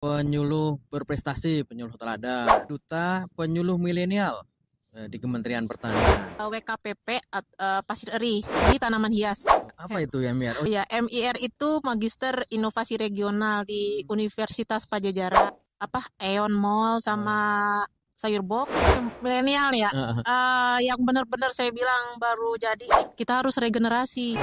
Penyuluh berprestasi, penyuluh teladan, duta penyuluh milenial di Kementerian Pertanian. WKPP Pasir Eri di tanaman hias. Apa itu ya, Miar? Oh ya, MIR itu Magister Inovasi Regional di Universitas Pajajaran. Aeon Mall sama sayur box milenial ya. Yang benar-benar saya bilang baru jadi, kita harus regenerasi.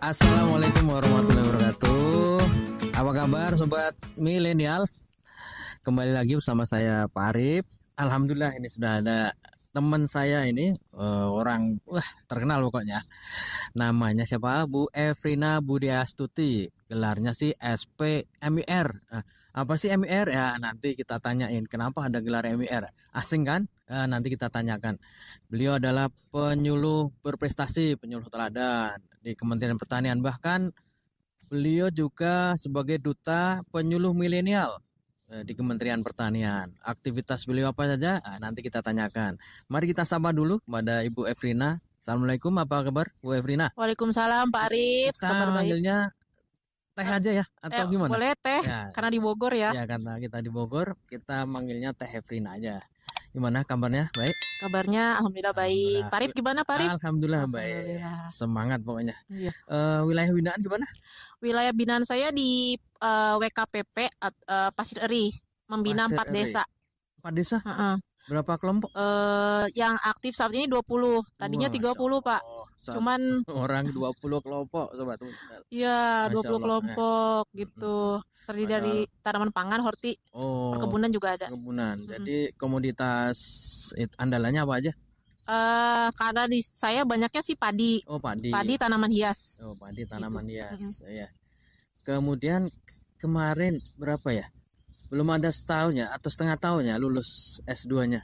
Assalamualaikum warahmatullahi wabarakatuh. Apa kabar sobat milenial? Kembali lagi bersama saya Pak Arif. Alhamdulillah ini sudah ada teman saya ini orang terkenal pokoknya. Namanya siapa? Bu Efrina Budiastuti. Gelarnya sih SP MIR. Apa sih MIR? Ya nanti kita tanyain kenapa ada gelar MIR. Asing kan? Nanti kita tanyakan. Beliau adalah penyuluh berprestasi, penyuluh teladan di Kementerian Pertanian. Bahkan beliau juga sebagai duta penyuluh milenial di Kementerian Pertanian. Aktivitas beliau apa saja? Nanti kita tanyakan. Mari kita sapa dulu pada Ibu Efrina. Assalamualaikum, apa kabar Bu Efrina? Waalaikumsalam Pak Arif. Kita manggilnya Teh aja ya atau gimana? Boleh Teh, ya, karena di Bogor ya. Ya, karena kita di Bogor, kita manggilnya Teh Efrina aja. Gimana kabarnya? Baik? Kabarnya alhamdulillah baik. Pak Arif gimana Pak Arif? Alhamdulillah baik. Semangat pokoknya. Iya. Wilayah binaan gimana? Wilayah binaan saya di WKPP Pasir Eri, membina 4 desa. 4 desa? Berapa kelompok? Yang aktif saat ini 20. Tadinya 30, Pak. Cuman orang 20 kelompok, sobat. Iya, 20 kelompok gitu. Terdiri dari tanaman pangan, horti, perkebunan juga ada. Perkebunan. Jadi komoditas andalannya apa aja? Karena di saya banyaknya sih padi. Padi. Padi tanaman hias. Padi tanaman hias. Ya. Kemudian kemarin berapa ya? Belum ada setahunnya atau setengah tahunnya lulus S2-nya.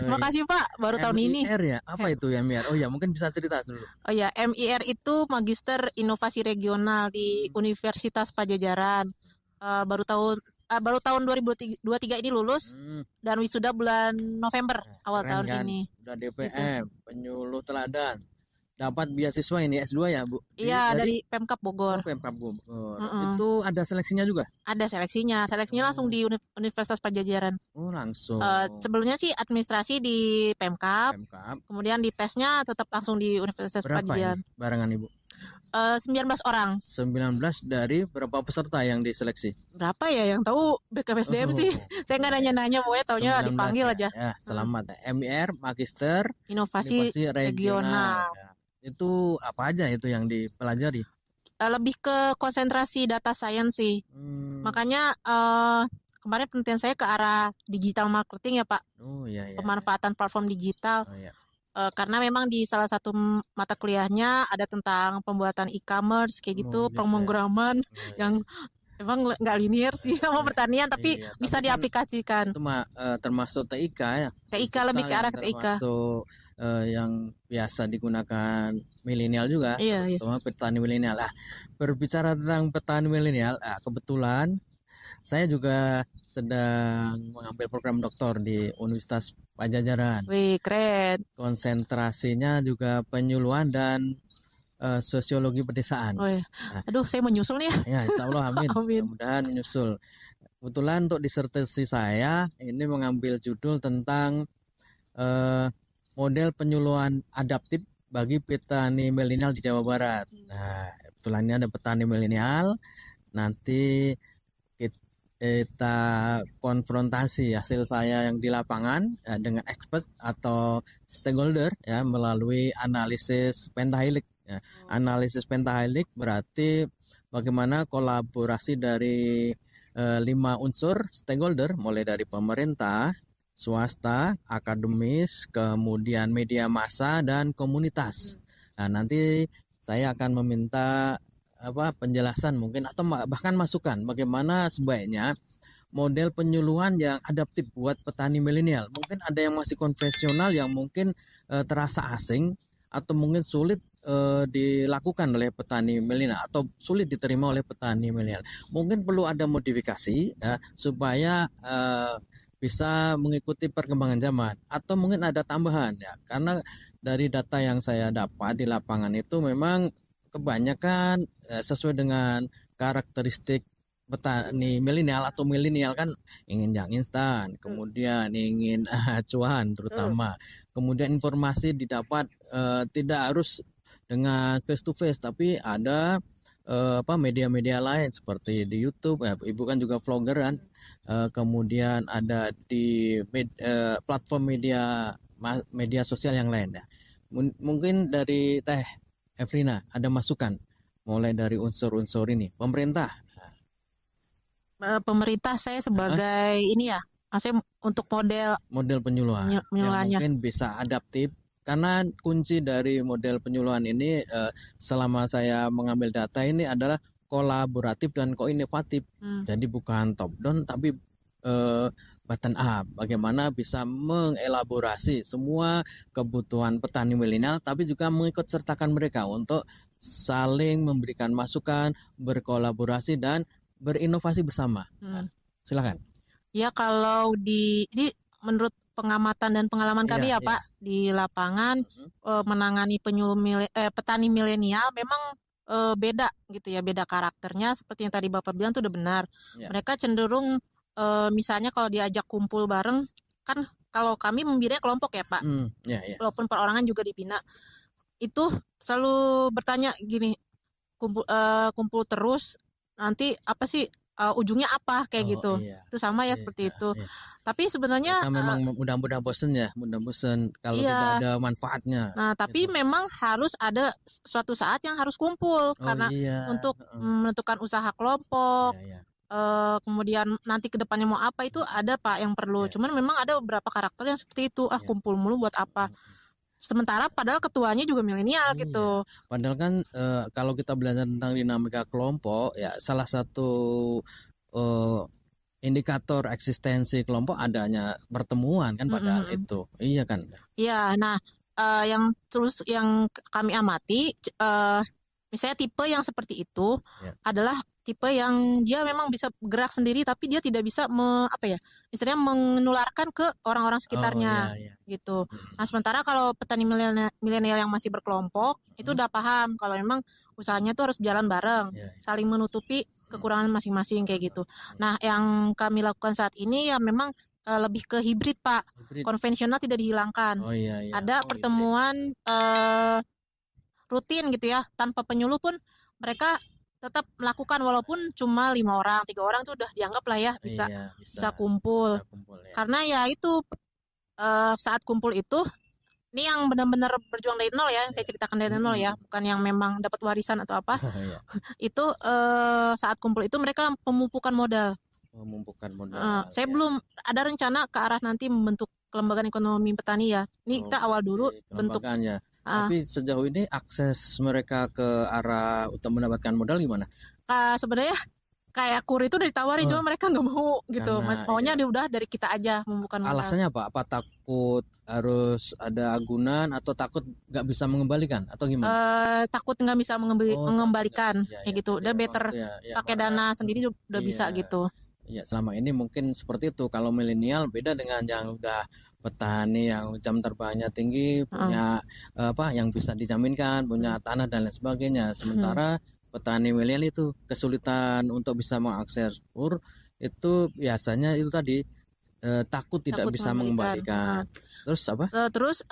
Makasih Pak, baru tahun ini. MIR ya, apa itu ya MIR? Mungkin bisa cerita dulu. MIR itu Magister Inovasi Regional di Universitas Pajajaran. Baru tahun 2023 ini lulus dan wisuda bulan November awal tahun kan? Ini. Udah DPM, gitu. Penyuluh teladan. Dapat beasiswa ini S2 ya, Bu? Iya, dari Pemkab Bogor. Pemkab Bogor. Itu ada seleksinya juga? Ada seleksinya. Seleksinya langsung di Universitas Pajajaran. Langsung. Sebelumnya sih administrasi di Pemkab. Kemudian di tesnya tetap langsung di Universitas Pajajaran. Berapa barangan Ibu? 19 orang. 19 dari berapa peserta yang diseleksi? Berapa ya yang tahu BKPSDM sih. Saya nggak nanya-nanya, pokoknya taunya dipanggil aja. Ya, selamat. MIR Magister Inovasi Regional. Ya. Itu apa aja itu yang dipelajari? Lebih ke konsentrasi data science sih. Makanya kemarin penelitian saya ke arah digital marketing ya Pak. Pemanfaatan platform digital. Karena memang di salah satu mata kuliahnya ada tentang pembuatan e-commerce kayak gitu, pemrograman yang emang nggak linear sih sama pertanian, tapi bisa diaplikasikan. Itu termasuk TIK ya? TIK lebih ke arah TIK. Termasuk yang biasa digunakan milenial juga, terutama petani milenial. Berbicara tentang petani milenial, kebetulan saya juga sedang mengambil program doktor di Universitas Pajajaran. Wih, keren. Konsentrasinya juga penyuluhan dan sosiologi pedesaan. Aduh, saya mau nyusul nih. Ya, insya Allah amin. Mudah-mudahan menyusul. Kebetulan untuk disertasi saya ini mengambil judul tentang model penyuluhan adaptif bagi petani milenial di Jawa Barat. Nah, kebetulan ini ada petani milenial. Nanti kita konfrontasi hasil saya yang di lapangan dengan expert atau stakeholder ya melalui analisis pentahelik. Analisis pentahelik berarti bagaimana kolaborasi dari 5 unsur stakeholder, mulai dari pemerintah, swasta, akademis, kemudian media massa dan komunitas. Nah, nanti saya akan meminta penjelasan mungkin atau bahkan masukan bagaimana sebaiknya model penyuluhan yang adaptif buat petani milenial. Mungkin ada yang masih konvensional yang mungkin terasa asing atau mungkin sulit dilakukan oleh petani milenial atau sulit diterima oleh petani milenial. Mungkin perlu ada modifikasi ya, supaya bisa mengikuti perkembangan zaman, atau mungkin ada tambahan ya, karena dari data yang saya dapat di lapangan itu memang kebanyakan sesuai dengan karakteristik petani milenial atau milenial kan ingin yang instan, kemudian ingin cuan terutama, kemudian informasi didapat tidak harus dengan face to face, tapi ada media-media lain seperti di YouTube, ibu kan juga vloggeran, kemudian ada di platform media sosial yang lain ya. Mungkin dari Teh Efrina ada masukan mulai dari unsur-unsur ini pemerintah saya sebagai ini ya, maksudnya untuk model penyuluhan yang mungkin bisa adaptif. Karena kunci dari model penyuluhan ini selama saya mengambil data ini adalah kolaboratif dan koinovatif. Jadi bukan top down tapi bottom up. Bagaimana bisa mengelaborasi semua kebutuhan petani milenial, tapi juga mengikut sertakan mereka untuk saling memberikan masukan, berkolaborasi dan berinovasi bersama. Silakan. Ya, kalau ini menurut pengamatan dan pengalaman kami Pak di lapangan, menangani petani milenial memang beda gitu ya, beda karakternya seperti yang tadi Bapak bilang itu udah benar. Mereka cenderung misalnya kalau diajak kumpul bareng, kan kalau kami membinanya kelompok ya Pak, walaupun perorangan juga dibina, itu selalu bertanya gini, kumpul terus nanti apa sih ujungnya apa kayak gitu. Itu sama ya seperti itu. Tapi sebenarnya memang mudah-mudah bosen kalau tidak ada manfaatnya. Nah, tapi memang harus ada suatu saat yang harus kumpul karena untuk menentukan usaha kelompok. Kemudian nanti kedepannya mau apa itu ada Pak yang perlu. Cuman memang ada beberapa karakter yang seperti itu. Kumpul mulu buat apa? Sementara padahal ketuanya juga milenial gitu. Padahal kan kalau kita belajar tentang dinamika kelompok ya, salah satu indikator eksistensi kelompok adanya pertemuan kan padahal itu. Iya kan? Iya, nah yang kami amati misalnya tipe yang seperti itu adalah tipe yang dia memang bisa gerak sendiri tapi dia tidak bisa istilahnya menularkan ke orang-orang sekitarnya gitu. Nah, sementara kalau petani milenial yang masih berkelompok itu udah paham kalau memang usahanya itu harus jalan bareng, saling menutupi kekurangan masing-masing kayak gitu. Nah, yang kami lakukan saat ini ya memang lebih ke hibrid Pak. Konvensional tidak dihilangkan. Ada pertemuan rutin gitu ya, tanpa penyuluh pun mereka tetap melakukan walaupun cuma 5 orang, 3 orang itu udah dianggap lah ya bisa kumpul. Karena ya itu saat kumpul itu ini yang benar-benar berjuang dari nol ya, saya ceritakan dari nol ya, bukan yang memang dapat warisan atau apa. Itu saat kumpul itu mereka memupukkan modal. Saya belum ada rencana ke arah nanti membentuk kelembagaan ekonomi petani ya. Ini kita awal dulu bentuk. Tapi sejauh ini akses mereka ke arah untuk mendapatkan modal gimana? Sebenarnya kayak KUR itu udah ditawari, cuma mereka nggak mau gitu. Maunya udah dari kita aja membuka modal. Alasannya apa? Apa takut harus ada agunan atau takut nggak bisa mengembalikan atau gimana? Takut nggak bisa mengembalikan kayak gitu. Udah better pakai dana sendiri udah bisa gitu. Ya, selama ini mungkin seperti itu. Kalau milenial beda dengan yang udah petani yang jam terbangnya tinggi, punya yang bisa dijaminkan, punya tanah dan lain sebagainya. Sementara petani milenial itu kesulitan untuk bisa mengakses KUR, itu biasanya itu tadi takut tidak bisa mengembalikan. Terus apa? Terus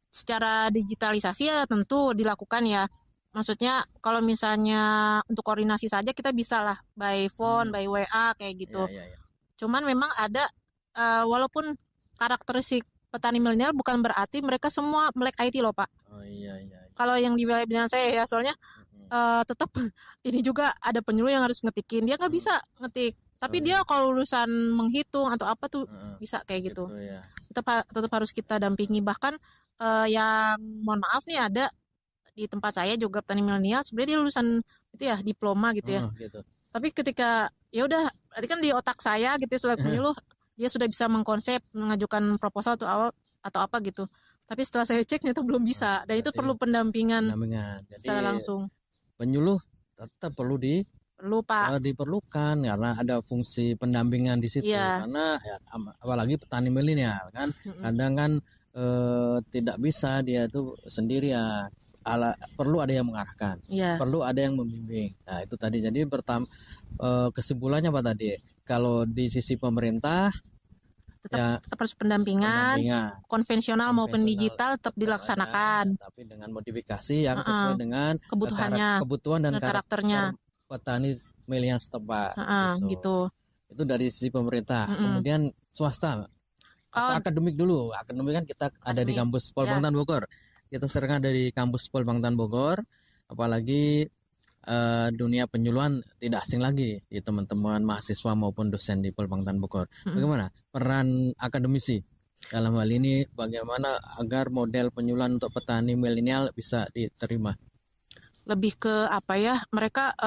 secara digitalisasi ya tentu dilakukan ya. Maksudnya kalau misalnya untuk koordinasi saja kita bisa lah by phone, by WA kayak gitu. Cuman memang ada walaupun karakteristik petani milenial bukan berarti mereka semua melek IT loh Pak. Kalau yang di wilayah binaan saya ya, soalnya tetap ini juga ada penyuluh yang harus ngetikin. Dia nggak bisa ngetik. Tapi dia kalau urusan menghitung atau apa tuh bisa kayak gitu. Tetap harus kita dampingi. Bahkan yang mohon maaf nih ada di tempat saya juga petani milenial sebenarnya dia lulusan itu ya diploma gitu ya. Tapi ketika ya udah berarti kan di otak saya gitu sebagai penyuluh dia sudah bisa mengkonsep mengajukan proposal atau apa gitu. Tapi setelah saya cek ternyata belum bisa, dan itu perlu pendampingan. Jadi, secara langsung. Penyuluh tetap perlu Pak. Diperlukan karena ada fungsi pendampingan di situ. Karena ya, apalagi petani milenial kan, kadang kan tidak bisa dia tuh sendiri ya. Perlu ada yang mengarahkan, perlu ada yang membimbing. Nah itu tadi. Jadi kesimpulannya apa tadi? Kalau di sisi pemerintah tetap harus pendampingan konvensional maupun digital tetap dilaksanakan, tapi dengan modifikasi yang sesuai dengan kebutuhan dan karakternya petani milenial setempat. Gitu. Itu dari sisi pemerintah. Kemudian swasta. Akademik dulu. Akademik kan kita ada di kampus Pol Bangtan Bogor. Kita sering dari kampus Pol Bangtan Bogor. Apalagi dunia penyuluhan tidak asing lagi di teman-teman mahasiswa maupun dosen di Pol Bangtan Bogor. Bagaimana peran akademisi dalam hal ini, bagaimana agar model penyuluhan untuk petani milenial bisa diterima? Lebih ke apa ya, mereka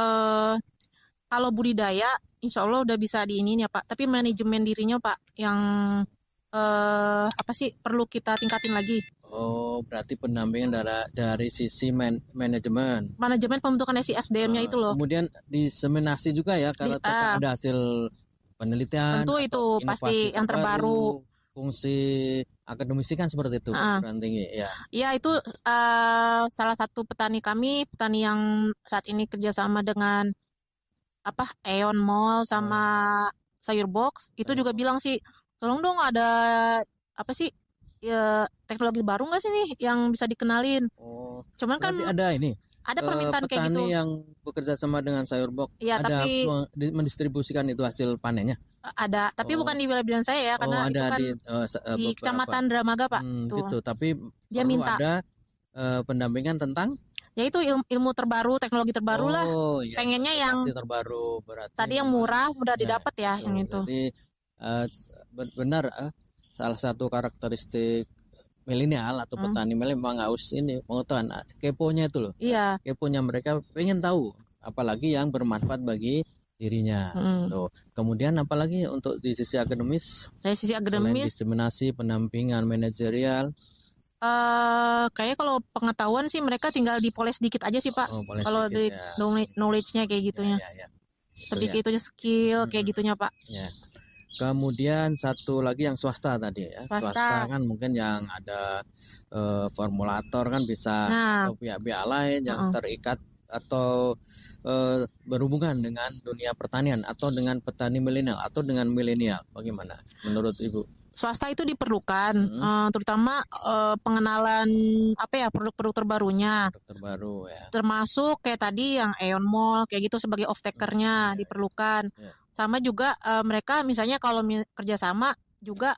kalau budidaya insya Allah udah bisa diinin ya Pak, tapi manajemen dirinya Pak yang perlu kita tingkatin lagi. Oh, berarti pendampingan dari sisi manajemen pembentukan SDM-nya itu loh. Kemudian diseminasi juga ya, karena ada hasil penelitian. Tentu itu pasti yang terbaru. Fungsi akademisi kan seperti itu, peran tinggi ya. Iya, itu salah satu petani yang saat ini kerjasama dengan Aeon Mall sama Sayur Box itu juga bilang sih, tolong dong ada teknologi baru nggak sih nih yang bisa dikenalin. Cuman kan ada permintaan kayak gitu. Petani yang bekerja sama dengan Sayur Box tapi mendistribusikan itu hasil panennya. Ada, tapi bukan di wilayah bidang saya ya, karena itu kan di Kecamatan Dramaga Pak. Gitu, tapi dia minta ada pendampingan tentang yaitu ilmu terbaru, teknologi terbaru lah. Pengennya yang terbaru, berarti tadi yang mudah didapat ya, yang itu. Jadi benar, salah satu karakteristik milenial atau petani milenial memang harus pengetahuan, keponya itu loh. Iya. Keponya mereka pengen tahu, apalagi yang bermanfaat bagi dirinya. Tuh. Kemudian apalagi untuk di sisi akademis? Dari sisi akademis, selain diseminasi, pendampingan manajerial. Kayak kalau pengetahuan sih mereka tinggal dipoles dikit aja sih Pak. Kalau dari knowledge-nya kayak gitunya. Lebih gitu skill kayak gitunya Pak. Ya. Kemudian satu lagi yang swasta tadi ya. Swasta kan mungkin yang ada formulator kan bisa pihak-pihak lain yang terikat atau berhubungan dengan dunia pertanian atau dengan petani milenial atau dengan milenial. Bagaimana menurut Ibu? Swasta itu diperlukan, terutama pengenalan produk-produk terbarunya. Produk terbaru ya. Termasuk kayak tadi yang Aeon Mall kayak gitu sebagai off takernya diperlukan. Sama juga mereka misalnya kalau kerjasama juga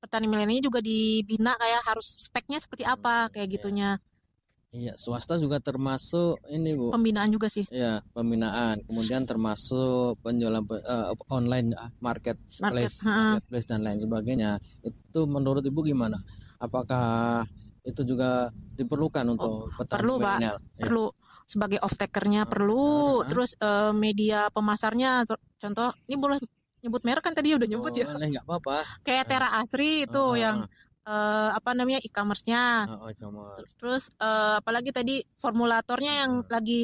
petani milenial juga dibina kayak harus speknya seperti apa kayak gitunya. Iya, swasta juga termasuk ini Bu. Pembinaan juga sih. Iya, pembinaan. Kemudian termasuk penjualan online marketplace dan lain sebagainya. Itu menurut Ibu gimana? Apakah itu juga diperlukan untuk petani milenial? Perlu sebagai off takernya perlu. Terus media pemasarnya, contoh ini boleh nyebut merek kan tadi udah nyebut ya. Boleh, nggak apa-apa. Kayak Tera Asri itu yang e-commerce-nya. Terus apalagi tadi formulatornya yang lagi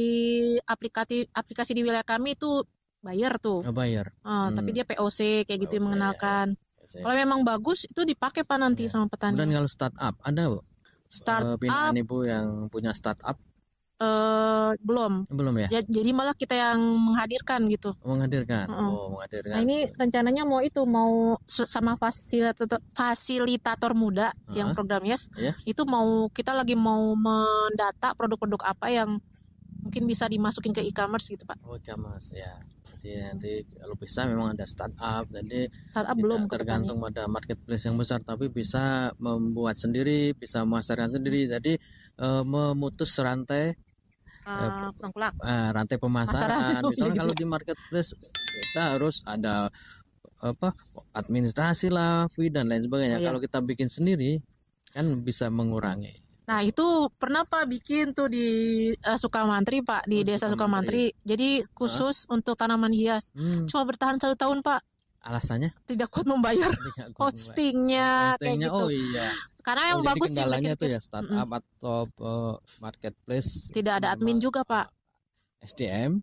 aplikasi di wilayah kami itu Bayer tuh. Bayer. Tapi dia POC kayak gitu yang mengenalkan. Kalau memang bagus itu dipakai Pak nanti sama petani. Dan kalau startup ada Bu? Binaan Ibu yang punya startup? Belum ya. Jadi malah kita yang menghadirkan gitu. Menghadirkan. Nah ini rencananya mau sama fasilitator muda yang program itu kita lagi mau mendata produk-produk apa yang mungkin bisa dimasukin ke e-commerce gitu Pak. E-commerce ya. Jadi nanti kalau bisa memang ada startup. Jadi startup belum tergantung pada marketplace yang besar, tapi bisa membuat sendiri, bisa memasarkan sendiri. Jadi memutus rantai rantai pemasaran. Misalnya kalau di marketplace kita harus ada administrasi lah, fee dan lain sebagainya. Kalau kita bikin sendiri kan bisa mengurangi. Nah itu pernah Pak bikin tuh di Sukamantri Pak, di desa Sukamantri. Jadi khusus untuk tanaman hias. Cuma bertahan 1 tahun Pak. Alasannya? Tidak kuat membayar hostingnya kayak gitu. Karena yang bagus sih kendalanya tuh ya startup atau marketplace tidak ada admin juga Pak. SDM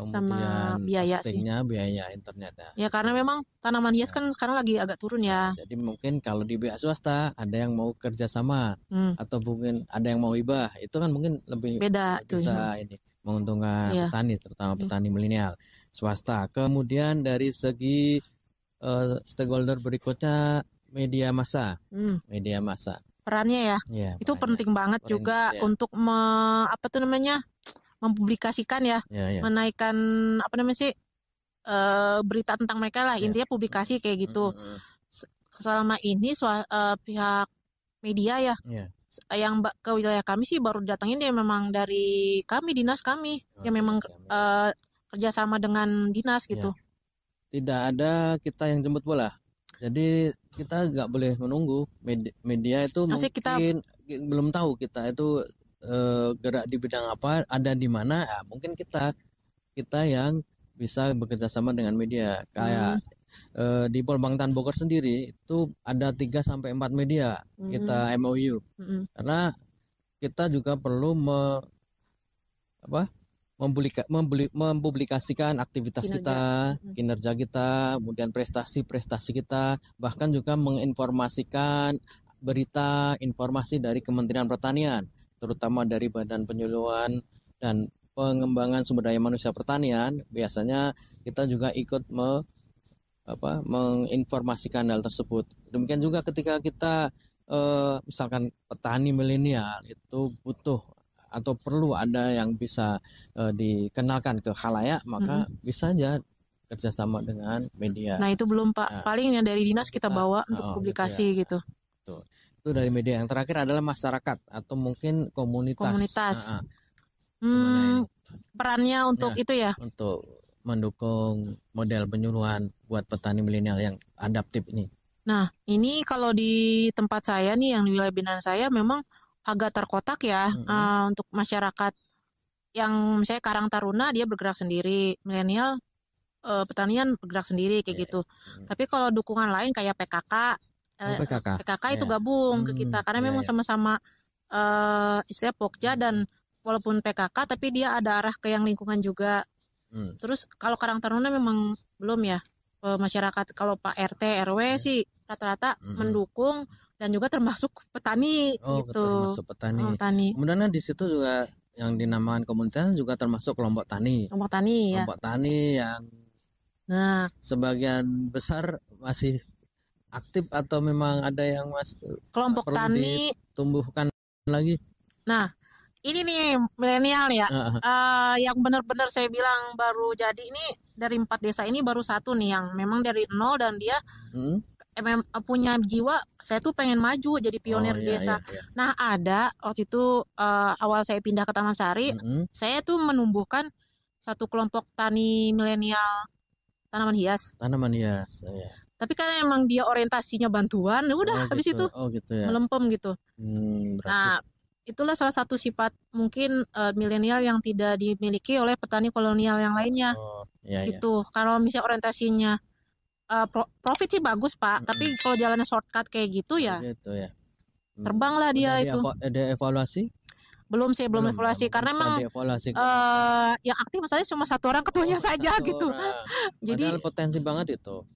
sama biaya sih. Biaya internet ya. Ya karena memang tanaman hias kan sekarang lagi agak turun ya. Jadi mungkin kalau di pihak swasta ada yang mau kerjasama atau mungkin ada yang mau hibah, itu kan mungkin lebih beda bisa ini menguntungkan petani, terutama petani milenial swasta. Kemudian dari segi stakeholder berikutnya media massa. Perannya ya itu perannya. Penting banget juga untuk mempublikasikan menaikkan berita tentang mereka lah, intinya publikasi kayak gitu. Selama ini pihak media yang ke wilayah kami sih baru datangin dia memang dari kami, dinas kami yang memang kerjasama dengan dinas gitu. Tidak ada kita yang jemput bola, jadi kita nggak boleh menunggu. Media itu mungkin belum tahu kita itu gerak di bidang apa, ada di mana, mungkin kita yang bisa bekerja sama dengan media. Kayak di Polbangtan Bogor sendiri itu ada 3-4 media kita MOU. Karena kita juga perlu mempublikasikan aktivitas kinerja kita, kemudian prestasi kita, bahkan juga menginformasikan berita informasi dari Kementerian Pertanian, terutama dari Badan Penyuluhan dan Pengembangan Sumber Daya Manusia Pertanian. Biasanya kita juga ikut menginformasikan hal tersebut. Demikian juga ketika kita misalkan petani milenial itu butuh atau perlu ada yang bisa dikenalkan ke khalayak, maka bisa aja kerjasama dengan media. Nah itu belum Pak, paling yang dari dinas kita bawa untuk publikasi gitu. Itu dari media. Yang terakhir adalah masyarakat atau mungkin komunitas. Perannya untuk itu ya? Untuk mendukung model penyuluhan buat petani milenial yang adaptif ini. Nah ini kalau di tempat saya nih, yang di wilayah binaan saya memang agak terkotak ya. Untuk masyarakat yang misalnya Karang Taruna dia bergerak sendiri, milenial pertanian bergerak sendiri kayak gitu. Tapi kalau dukungan lain kayak PKK itu gabung ke kita karena memang sama-sama istilah Pokja, dan walaupun PKK tapi dia ada arah ke yang lingkungan juga. Terus kalau Karang Taruna memang belum ya, masyarakat kalau Pak RT RW sih rata-rata mendukung dan juga termasuk petani gitu. Termasuk petani. Kemudian di situ juga yang dinamakan komunitas juga termasuk kelompok tani. Kelompok tani yang sebagian besar masih aktif atau memang ada yang masih kelompok tani tumbuhkan lagi. Nah, ini nih milenial ya, yang benar-benar saya bilang baru jadi ini dari 4 desa ini baru satu nih yang memang dari nol dan dia punya jiwa saya tuh pengen maju jadi pionir desa. Nah ada waktu itu awal saya pindah ke Taman Sari, saya tuh menumbuhkan satu kelompok tani milenial tanaman hias. Tapi karena emang dia orientasinya bantuan, udah habis itu melempem gitu. Nah itulah salah satu sifat mungkin milenial yang tidak dimiliki oleh petani kolonial yang lainnya. Gitu. Kalau misalnya orientasinya profit sih bagus Pak, tapi kalau jalannya shortcut kayak gitu ya. Terbanglah dia itu. Ada evaluasi? Belum evaluasi karena memang yang aktif masalahnya cuma satu orang, ketuanya saja gitu. Jadi potensi banget itu.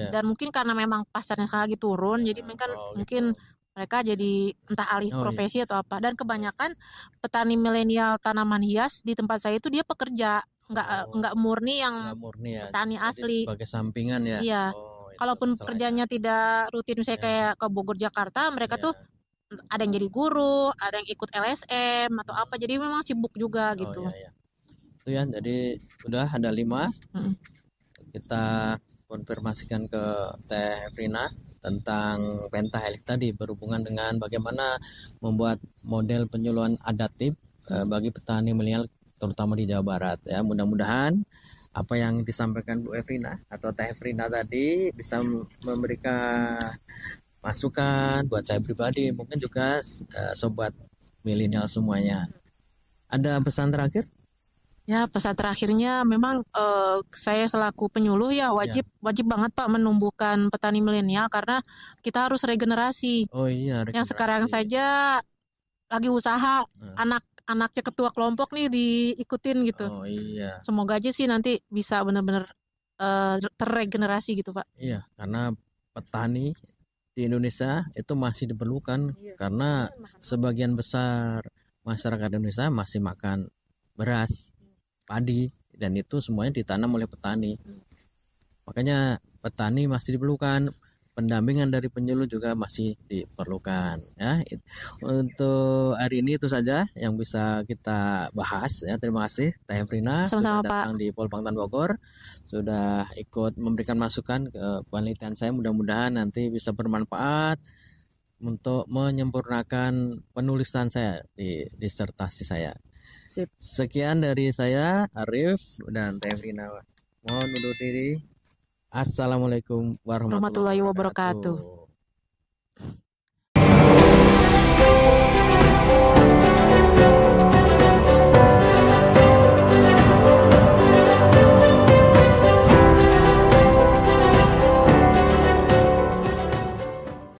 Dan mungkin karena memang pasarnya sekarang lagi turun, jadi mungkin mereka jadi entah alih profesi atau apa. Dan kebanyakan petani milenial tanaman hias di tempat saya itu dia pekerja, nggak murni yang petani asli. Sebagai sampingan ya. Iya. Kalaupun kerjanya tidak rutin, misalnya kayak ke Bogor Jakarta, mereka tuh ada yang jadi guru, ada yang ikut LSM atau apa. Jadi memang sibuk juga gitu. Itu ya. Jadi udah ada 5. Kita konfirmasikan ke Teh Frina tentang pentahelix tadi berhubungan dengan bagaimana membuat model penyuluhan adaptif bagi petani milenial terutama di Jawa Barat ya. Mudah-mudahan apa yang disampaikan Bu Efrina atau Teh Efrina tadi bisa memberikan masukan buat saya pribadi, mungkin juga sobat milenial semuanya. Ada pesan terakhir? Ya, pesan terakhirnya memang saya selaku penyuluh ya wajib banget Pak menumbuhkan petani milenial karena kita harus regenerasi. Oh iya, Yang sekarang saja lagi usaha anak-anaknya ketua kelompok nih diikutin gitu. Oh iya. Semoga aja sih nanti bisa benar-benar terregenerasi gitu Pak. Iya, karena petani di Indonesia itu masih diperlukan karena sebagian besar masyarakat Indonesia masih makan beras, padi, dan itu semuanya ditanam oleh petani. Makanya petani masih diperlukan, pendampingan dari penyuluh juga masih diperlukan ya. Untuk hari ini itu saja yang bisa kita bahas ya. Terima kasih Teh Frina sudah datang di Polbangtan Bogor, sudah ikut memberikan masukan ke penelitian saya. Mudah-mudahan nanti bisa bermanfaat untuk menyempurnakan penulisan saya di disertasi saya. Sekian dari saya Arif dan Teh Frina. Mohon undur diri. Assalamualaikum warahmatullahi wabarakatuh.